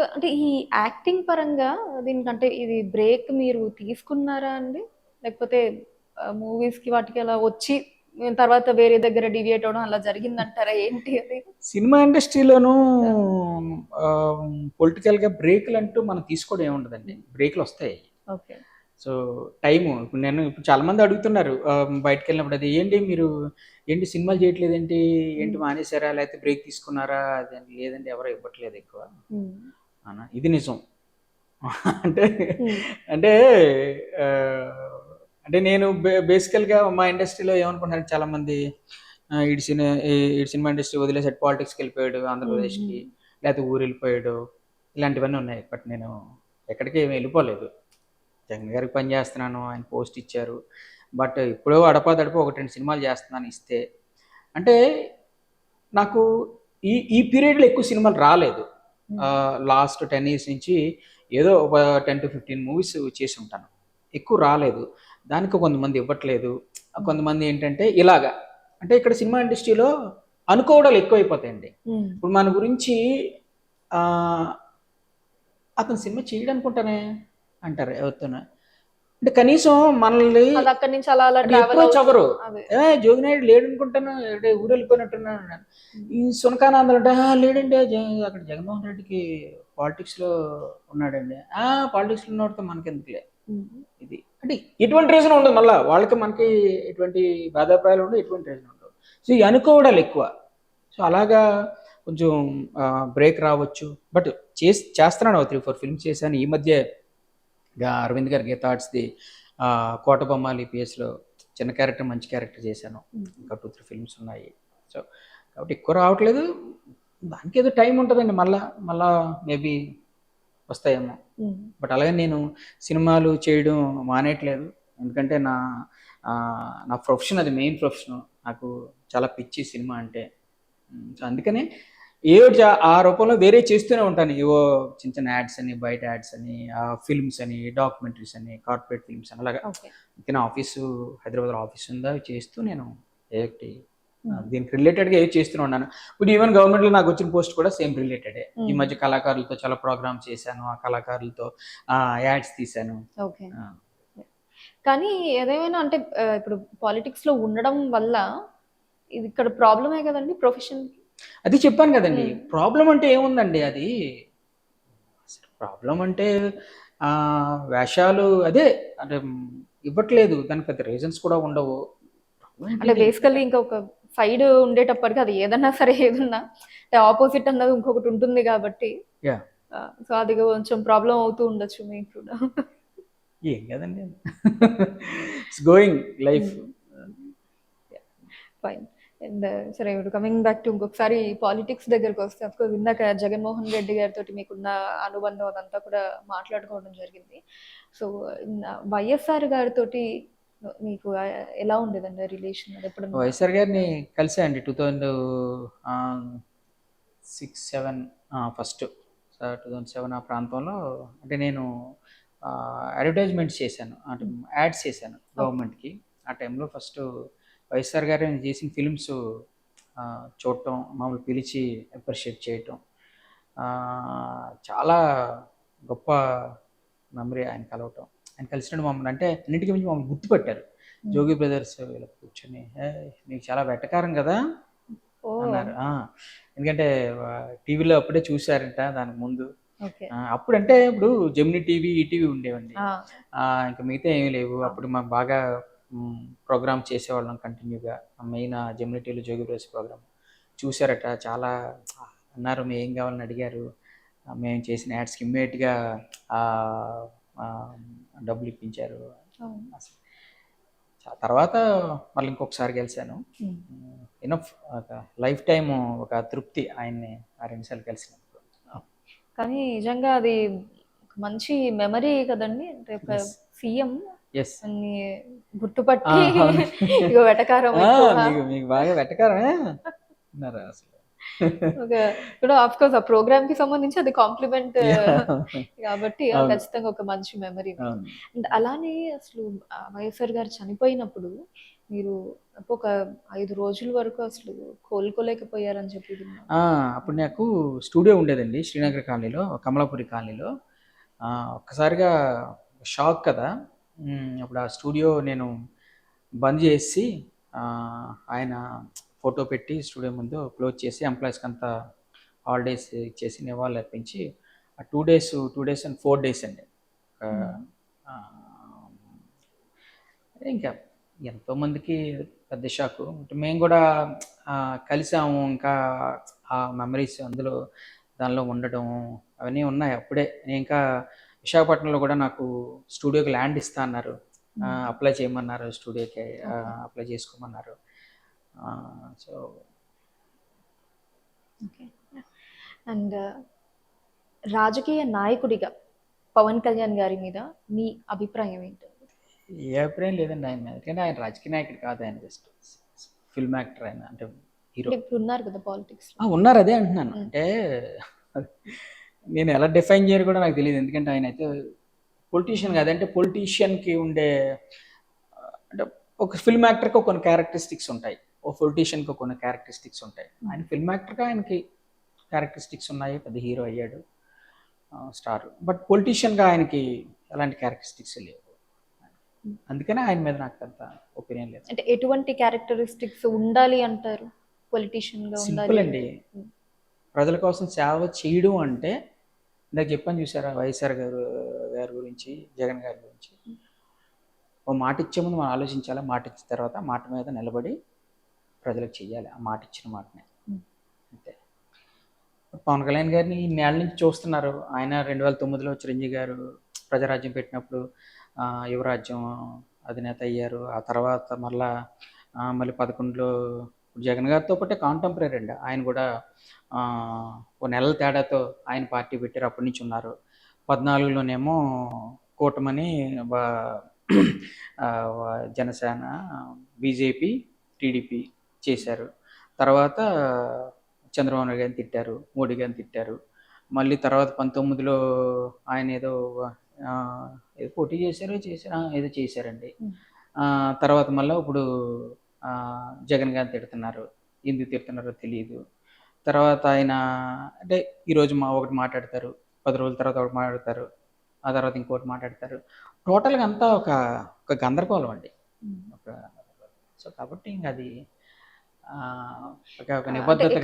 So, అంటే ఈ acting పరంగా దీనికంటే ఇది బ్రేక్ మీరు తీసుకున్నారా అండి? లేకపోతే మూవీస్‌కి వాటికి అలా వచ్చి తర్వాత వేరే దగ్గర డీవియేట్ అవ్వడం అలా జరిగిందంటారా? ఏంటి అది? సినిమా ఇండస్ట్రీలోనూ పొలిటికల్గా బ్రేకులు అంటూ మనం తీసుకోవడం ఏముండదండి. బ్రేకులు వస్తాయి. ఓకే. సో టైము ఇప్పుడు చాలా మంది అడుగుతున్నారు బయటకు వెళ్ళినప్పుడు, అది ఏంటి మీరు ఏంటి సినిమాలు చేయట్లేదేంటి, ఏంటి మానేశారా, లేకపోతే బ్రేక్ తీసుకున్నారా? అది లేదండి, ఎవరు ఇవ్వట్లేదు ఎక్కువ అన్న, ఇది నిజం. అంటే అంటే ఆ, అంటే నేను బేసికల్గా మా ఇండస్ట్రీలో ఏమనుకుంటున్నారు చాలా మంది, ఈడు సినిమా ఇండస్ట్రీ వదిలేసాడు, పాలిటిక్స్కి వెళ్ళిపోయాడు ఆంధ్రప్రదేశ్కి, లేకపోతే ఊరు వెళ్ళిపోయాడు, ఇలాంటివన్నీ ఉన్నాయి. బట్ నేను ఎక్కడికి ఏమి వెళ్ళిపోలేదు. జగన్ గారికి పని చేస్తున్నాను, ఆయన పోస్ట్ ఇచ్చారు. బట్ ఇప్పుడో అడపాదడప 1-2 సినిమాలు చేస్తున్నాను ఇస్తే. అంటే నాకు ఈ పీరియడ్లో ఎక్కువ సినిమాలు రాలేదు. లాస్ట్ 10 years నుంచి ఏదో ఒక 10-15 మూవీస్ చేసి ఉంటాను. ఎక్కువ రాలేదు. దానికి కొంతమంది ఇవ్వట్లేదు. కొంతమంది ఏంటంటే ఇలాగా, అంటే ఇక్కడ సినిమా ఇండస్ట్రీలో అనుకోవడాలు ఎక్కువైపోతాయండి. ఇప్పుడు మన గురించి అతను సినిమా చేయడనుకుంటానే అంటారు ఎవరితోనే. అంటే కనీసం మనల్ని అక్కడి నుంచి అలా అలా చవరు, జోగినాయుడు లేడు అనుకుంటాను, ఊరు వెళ్ళిపోయినట్టున్నాను. ఈ సునకానందలు అంటే లేడండి, అక్కడ జగన్మోహన్ రెడ్డికి పాలిటిక్స్లో ఉన్నాడండి. పాలిటిక్స్లో ఉన్నవాడితో మనకెందుకులే. ఇది అంటే ఎటువంటి రీజన్ ఉండదు, మళ్ళీ వాళ్ళకి మనకి ఎటువంటి బాధాప్రాయాలు ఉండవు, ఎటువంటి రీజన్ ఉండవు. సో ఈ అనుకోవడాలు ఎక్కువ. సో అలాగా కొంచెం బ్రేక్ రావచ్చు. బట్ చేస్తున్నాను, 3-4 ఫిల్మ్స్ చేశాను. ఈ మధ్య అరవింద్ గారి గీతా ఆర్ట్స్ది కోటబొమ్మాలి పిఎస్లో చిన్న క్యారెక్టర్, మంచి క్యారెక్టర్ చేశాను. ఇంకా 2-3 ఫిల్మ్స్ ఉన్నాయి. సో కాబట్టి ఎక్కువ రావట్లేదు. దానికి ఏదో టైం ఉంటుందండి, మళ్ళా మేబీ వస్తాయేమో. బట్ అలాగే నేను సినిమాలు చేయడం మానేయట్లేదు. ఎందుకంటే నా ప్రొఫెషన్, అది మెయిన్ ప్రొఫెషన్. నాకు చాలా పిచ్చి సినిమా అంటే. సో అందుకనే ఆ రూపంలో వేరే చేస్తూనే ఉంటాను. ఏవో చిన్న చిన్న యాడ్స్ అని, బయట యాడ్స్ అని, ఫిల్మ్స్ అని, డాక్యుమెంటరీస్ అని, కార్పొరేట్ ఫిల్మ్స్ అని, అలాగా నా ఆఫీసు హైదరాబాద్లో ఆఫీస్ ఉందా చేస్తూ నేను ఏటి దీనికి రిలేటెడ్గా ఏవి చేస్తూనే ఉన్నాను. ఇప్పుడు ఈవెన్ గవర్నమెంట్లో నాకు వచ్చిన పోస్ట్ కూడా సేమ్ రిలేటెడే. ఈ మధ్య కళాకారులతో చాలా ప్రోగ్రామ్స్ చేశాను, ఆ కళాకారులతో యాడ్స్ తీశాను. కానీ ఏదేమైనా అంటే ఇప్పుడు పాలిటిక్స్ లో ఉండడం వల్ల ఇది ఇక్కడ ప్రాబ్లమే కదండి ప్రొఫెషన్. అది చెప్పాను కదండి, ప్రాబ్లం అంటే ఏముందండి, అది ప్రాబ్లం అంటే వేషాలు అదే అంటే ఇవ్వట్లేదు, దానికి పెద్ద రీజన్స్ కూడా ఉండవు. అంటే బేసికల్లీ ఇంకొక సైడ్ ఉండేటప్పటికి అది ఏదన్నా సరే, ఏదన్నా ఆపోజిట్ అన్నది ఇంకొకటి ఉంటుంది కాబట్టి, సో అది కొంచెం ప్రాబ్లం అవుతూ ఉండొచ్చు మీకు కూడా. ఏం కదండి, it's going life. Fine. And సరే, ఇప్పుడు కమింగ్ బ్యాక్ టు ఇంకొకసారి పాలిటిక్స్ దగ్గరకు వస్తే, అఫ్కోర్స్ ఇందాక జగన్మోహన్ రెడ్డి గారితో మీకున్న అనుబంధం అదంతా కూడా మాట్లాడుకోవడం జరిగింది. సో వైఎస్ఆర్ గారితో మీకు ఎలా ఉండేదండి రిలేషన్? ఎప్పుడు వైఎస్ఆర్ గారిని కలిసా అండి 2006-7 ఫస్ట్ 2007 ఆ ప్రాంతంలో. అంటే నేను అడ్వర్టైజ్మెంట్స్ చేశాను, అంటే యాడ్స్ చేశాను గవర్నమెంట్కి. ఆ టైంలో ఫస్ట్ వైఎస్ఆర్ గారు చేసిన ఫిల్మ్స్ చూడటం, మమ్మల్ని పిలిచి అప్రిషియేట్ చేయటం చాలా గొప్ప మెమరీ. ఆయన కలవటం, ఆయన కలిసినట్టు మమ్మల్ని, అంటే అన్నిటికీ మించి మమ్మల్ని గుర్తుపెట్టారు. జోగి బ్రదర్స్ ఇలా కూర్చొని, మీకు చాలా వెటకారం కదా అన్నారు. ఎందుకంటే టీవీలో అప్పుడే చూశారంట దానికి ముందు. అప్పుడంటే ఇప్పుడు జెమినీ టీవీ, ఈటీవీ ఉండేవండి, ఇంకా మిగతా ఏమీ లేవు. అప్పుడు మాకు బాగా ప్రోగ్రామ్ చేసేవాళ్ళం కంటిన్యూగా. మెయిన్ జెమినీ టీవీలో జోగి బ్రదర్స్ ప్రోగ్రామ్ చూశారట, చాలా అన్నారు. మేము ఏం కావాలని అడిగారు, మేము చేసిన యాడ్స్కి ఇమ్మీడియట్గా డబ్బులు ఇప్పించారు. అసలు తర్వాత మళ్ళీ ఇంకొకసారి గెలిచాను. ఇనఫ్, లైఫ్ టైం ఒక తృప్తి ఆయన్ని ఆ 2 సార్లు కలిసినప్పుడు. కానీ నిజంగా అది మంచి మెమరీ కదండి. అంటే ఒక సీఎం అన్ని గుర్తుపట్టి వెటకారం, మీకు బాగా వెటకారమే అన్నారు అసలు. ఒక ఇప్పుడు ఆఫ్ కోర్స్ ఆ ప్రోగ్రామ్ కి సంబంధించి అది కాంప్లిమెంట్ కాబట్టి అవును. ఖచ్చితంగా ఒక మంచి మెమరీ. అవును. అండ్ అలానే అసలు వైఎస్ఆర్ గారు చనిపోయినప్పుడు మీరు ఒక 5 రోజుల వరకు అసలు కోలుకోలేకపోయారని చెప్పి విన్నాను. ఆ! అప్పుడు నాకు స్టూడియో ఉండేదండి శ్రీనగర్ కాలనీలో, కమలాపురి కాలనీలో. ఒక్కసారిగా షాక్ కదా! అప్పుడు ఆ స్టూడియో నేను బంద్ చేసేసి ఆయన ఫోటో పెట్టి స్టూడియో ముందు క్లోజ్ చేసి ఎంప్లాయీస్‌కంతా హాలిడేస్ ఇచ్చేసి నివాళులర్పించి ఆ 2 డేస్ అండ్ 4 డేస్ అండి. ఆహ్, ఇంకా ఎంతోమందికి పెద్ద షాకు. మేము కూడా కలిసాము. ఇంకా ఆ మెమరీస్ అందులో దానిలో ఉండడం అవన్నీ ఉన్నాయి. అప్పుడే నేను ఇంకా విశాఖపట్నంలో కూడా నాకు స్టూడియోకి ల్యాండ్ ఇస్తా అన్నారు. అప్లై చేయమన్నారు స్టూడియోకి. అప్లై చేసుకోమన్నారు. So okay. అండ్ రాజకీయ నాయకుడిగా పవన్ కళ్యాణ్ గారి మీద మీ అభిప్రాయం ఏంటండి? ఏ అభిప్రాయం లేదండి ఆయన మీద. ఎందుకంటే ఆయన రాజకీయ నాయకుడు కాదు. ఆయన జస్ట్ ఫిల్మ్ యాక్టర్ ఆయన. అంటే హీరో. అంటే ఇప్పుడు ఉన్నారు కదా పాలిటిక్స్. ఉన్నారు అదే అంటున్నాను. అంటే నేను ఎలా డిఫైన్ చేయరు కూడా నాకు తెలియదు. ఎందుకంటే ఆయన అయితే పొలిటీషియన్ కాదు. అంటే పొలిటీషియన్కి ఉండే అంటే ఒక ఫిల్మ్ యాక్టర్కి కొన్ని క్యారెక్టరిస్టిక్స్ ఉంటాయి. ఓ పొలిటీషియన్కి కొన్ని క్యారెక్టరిస్టిక్స్ ఉంటాయి. ఆయన ఫిల్మ్ యాక్టర్గా ఆయనకి క్యారెక్టరిస్టిక్స్ ఉన్నాయి. పెద్ద హీరో అయ్యాడు, స్టార్. బట్ పొలిటీషియన్గా ఆయనకి ఎలాంటి క్యారెక్టరిస్టిక్స్ లేవు. అందుకనే ఆయన మీద నాకు అంత ఒపీనియన్ లేదు. అంటే ఎటువంటి క్యారెక్టరిస్టిక్స్ ఉండాలి అంటారు పొలిటీషియన్ గా? సింపుల్ అండి. ప్రజల కోసం సేవ చేయడం అంటే ఇందాక చెప్పాను చూసారా, వైఎస్ఆర్ గారి గురించి, జగన్ గారి గురించి. ఓ మాట ఇచ్చే ముందు మనం ఆలోచించాలి. మాట ఇచ్చిన తర్వాత మాట మీద నిలబడి ప్రజలకు చెయ్యాలి. ఆ మాట ఇచ్చిన మాటనే. అంతే. పవన్ కళ్యాణ్ గారిని ఇన్నేళ్ళ నుంచి చూస్తున్నారు. ఆయన 2009లో చిరంజీవి గారు ప్రజారాజ్యం పెట్టినప్పుడు యువరాజ్యం అధినేత అయ్యారు. ఆ తర్వాత మళ్ళీ 11లో జగన్ గారితో పాటే కాంటెంపరీ అండి. ఆయన కూడా ఓ నెలల తేడాతో ఆయన పార్టీ పెట్టారు. అప్పటి నుంచి ఉన్నారు. 14లోనేమో కూటమని జనసేన, బీజేపీ, టీడీపీ చేశారు. తర్వాత చంద్రబాబు నాయుడు గారిని తిట్టారు, మోడీ గారిని తిట్టారు. మళ్ళీ తర్వాత 19లో ఆయన ఏదో పోటీ చేశారో ఏదో చేశారండి. తర్వాత మళ్ళీ ఇప్పుడు జగన్ గారిని తిడుతున్నారు. ఎందుకు తిడుతున్నారో తెలియదు. తర్వాత ఆయన అంటే ఈరోజు ఒకటి మాట్లాడతారు, 10 రోజుల తర్వాత ఒకటి మాట్లాడతారు, ఆ తర్వాత ఇంకోటి మాట్లాడతారు. టోటల్గా అంతా ఒక గందరగోళం అండి. సో కాబట్టి ఇంకా అది ఒక నిబద్ధత.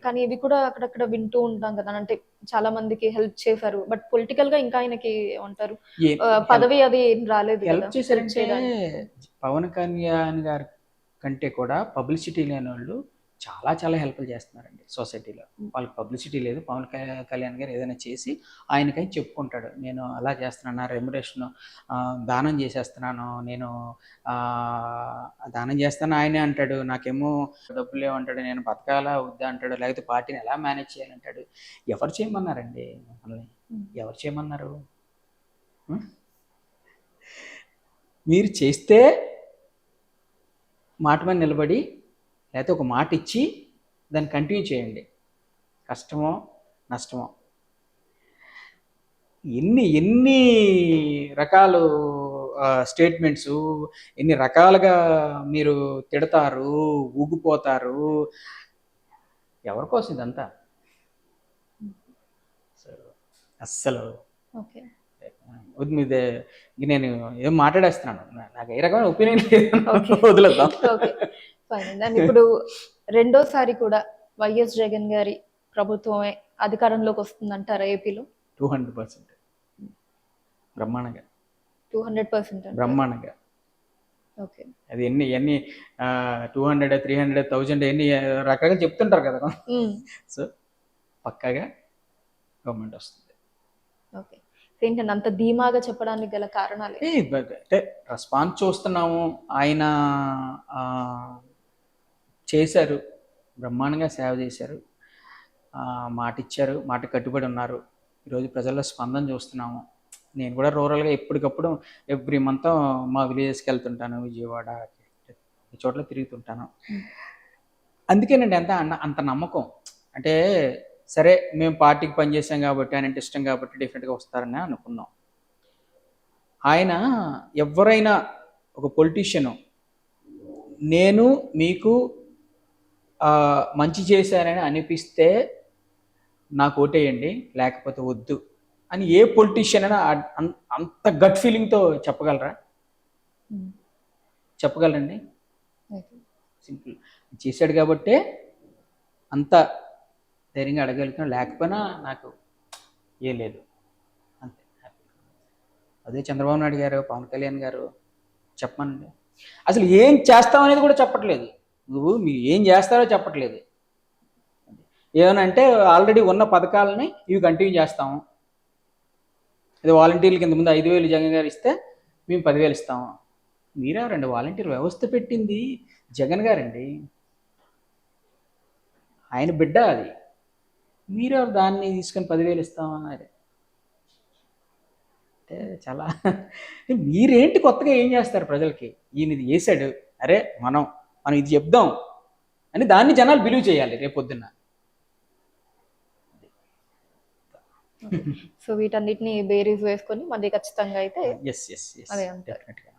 కానీ ఇవి కూడా అక్కడక్కడ వింటూ ఉంటాం కదా, అంటే చాలా మందికి హెల్ప్ చేశారు, బట్ పొలిటికల్ గా ఇంకా ఆయనకి ఏమంటారు పదవి అది ఏం రాలేదు. హెల్ప్ చేశారంటే పవన్ కళ్యాణ్ గారి కంటే కూడా పబ్లిసిటీ లేని వాళ్ళు చాలా చాలా హెల్ప్లు చేస్తున్నారండి సొసైటీలో. వాళ్ళకి పబ్లిసిటీ లేదు. పవన్ కళ్యాణ్ గారు ఏదైనా చేసి ఆయనకై చెప్పుకుంటాడు, నేను అలా చేస్తున్నాను, రెమ్యునరేషన్ దానం చేసేస్తున్నాను, నేను దానం చేస్తాను ఆయనే అంటాడు. నాకేమో డబ్బులు లేవంటాడు, నేను బతకాలా వద్దా అంటాడు, లేకపోతే పార్టీని ఎలా మేనేజ్ చేయాలంటాడు. ఎవరు చేయమన్నారండి మిమ్మల్ని? ఎవరు చేయమన్నారు? మీరు చేస్తే మాట మీద నిలబడి లేకపోతే ఒక మాట ఇచ్చి దాన్ని కంటిన్యూ చేయండి. కష్టమో నష్టమో ఎన్ని రకాలు స్టేట్మెంట్స్, ఎన్ని రకాలుగా మీరు తిడతారు, ఊగిపోతారు. ఎవరి కోసం ఇదంతా? అస్సలు మీదే నేను ఏం మాట్లాడేస్తున్నాను, నాకు ఏ రకమైన ఒపీనియన్ లేదు. వదిలేద్దాం. ఇప్పుడు రెండోసారి కూడా వైఎస్ జగన్ గారి ప్రభుత్వమే అధికారంలోకి వస్తుందంటారా ఏపీలో? 200% బ్రహ్మాండంగా. 200% బ్రహ్మాండంగా. ఓకే. అది ఎన్ని 200, 300, 1000 ఎన్ని రకాలుగా చెప్తుంటారు కదా. సో పక్కాగా గవర్నమెంట్ వస్తుంది. ఓకే. ఏంటంటే అంత ధీమాగా చెప్పడానికి గల కారణాలు? అంటే రెస్పాన్స్ చూస్తున్నాము. ఆయన చేశారు, బ్రహ్మాండంగా సేవ చేశారు, మాట ఇచ్చారు, మాట కట్టుబడి ఉన్నారు. ఈరోజు ప్రజల్లో స్పందన చూస్తున్నాము. నేను కూడా రూరల్గా ఎప్పటికప్పుడు ఎవ్రీ మంత్ మా విలేజెస్కి వెళ్తుంటాను, విజయవాడ ఈ చోట్ల తిరుగుతుంటాను. అందుకేనండి అంత నమ్మకం. అంటే సరే మేము పార్టీకి పనిచేసాం కాబట్టి, ఆయన అంటే ఇష్టం కాబట్టి డెఫినెట్గా వస్తారని అనుకున్నాం. ఆయన ఎవరైనా ఒక పొలిటీషియను నేను మీకు మంచి చేశానని అనిపిస్తే నాకు ఓటేయండి, లేకపోతే వద్దు అని ఏ పొలిటీషియన్ అయినా అంత గట్ ఫీలింగ్తో చెప్పగలరా? చెప్పగలరండి? సింపుల్. చేశాడు కాబట్టే అంత ధైర్యంగా అడగలుగుతున్నాం, లేకపోయినా నాకు ఏం లేదు అంతే. అదే చంద్రబాబు నాయుడు గారు, పవన్ కళ్యాణ్ గారు చెప్పమనండి. అసలు ఏం చేస్తామనేది కూడా చెప్పట్లేదు. నువ్వు ఏం చేస్తారో చెప్పట్లేదు. ఏమైనా అంటే ఆల్రెడీ ఉన్న పథకాలని ఇవి కంటిన్యూ చేస్తాము. ఇది వాలంటీర్లకి ఇంతకుముందు 5,000 జగన్ గారు ఇస్తే మేము 10,000 ఇస్తాము. మీరెవరండి? వాలంటీర్ వ్యవస్థ పెట్టింది జగన్ గారండి, ఆయన బిడ్డ అది. మీరెవరు దాన్ని తీసుకొని 10,000 ఇస్తామా? అదే అంటే చాలా మీరేంటి కొత్తగా ఏం చేస్తారు ప్రజలకి? ఈయన ఇది చేశాడు, అరే మనం ఇది చెప్దాం అని దాన్ని జనాలు బిలీవ్ చేయాలి రేపొద్దున్న. సో వీటన్నిటిని బేరీస్ వేసుకొని మళ్ళీ ఖచ్చితంగా అయితే ఎస్ అదే అంటారు. డెఫినెట్గా.